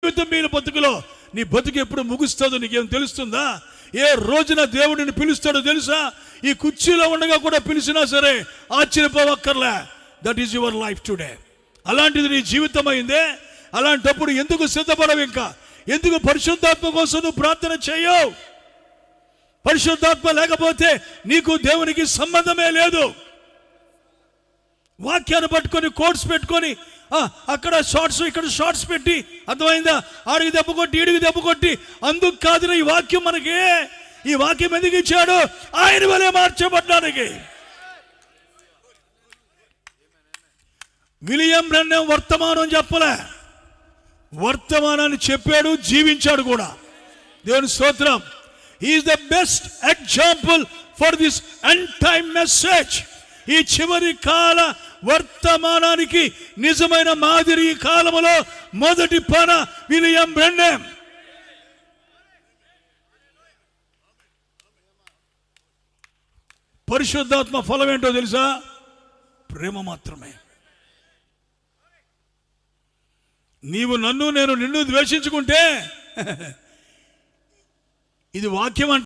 నిమిత్తం మీ బతుకులో నీ బతుకు ఎప్పుడు ముగుస్తుందో నీకేం తెలుస్తుందా? ఏ రోజున దేవుడిని పిలుస్తాడో తెలుసా? ఈ కుర్చీలో ఉండగా కూడా పిలిచినా సరే ఆశ్చర్యపోవక్కర్లే. That is your life today. అలాంటిది నీ జీవితం అయిందే. అలాంటప్పుడు ఎందుకు సిద్ధపడవు? ఇంకా ఎందుకు పరిశుద్ధాత్మ కోసం నువ్వు ప్రార్థన చేయవు? పరిశుద్ధాత్మ లేకపోతే నీకు దేవునికి సంబంధమే లేదు. వాక్యాన్ని పట్టుకొని కోట్స్ పెట్టుకొని అక్కడ షార్ట్స్ ఇక్కడ షార్ట్స్ పెట్టి, అర్థమైందా, ఆడికి దెబ్బ కొట్టి ఈడికి దెబ్బ కొట్టి, అందుకు కాదు ఈ వాక్యం మనకి. ఈ వాక్యం ఎందుకు ఇచ్చాడు? ఆయన వలె మార్చబడ్డానికి. విలియం బ్రన్నం వర్తమానం చెప్పలే, వర్తమానాన్ని చెప్పాడు, జీవించాడు కూడా. దేవుని స్తోత్రం. He is the best example for this end time message. ఈ చివరి కాల వర్తమానానికి నిజమైన మాదిరి ఈ కాలములో మొదటి పన విలియం బ్రన్నం. పరిశుద్ధాత్మ ఫలం ఏంటో తెలుసా? ప్రేమ మాత్రమే. నీవు నన్ను, నేను నిన్ను ద్వేషించుకుంటే ఇది వాక్యం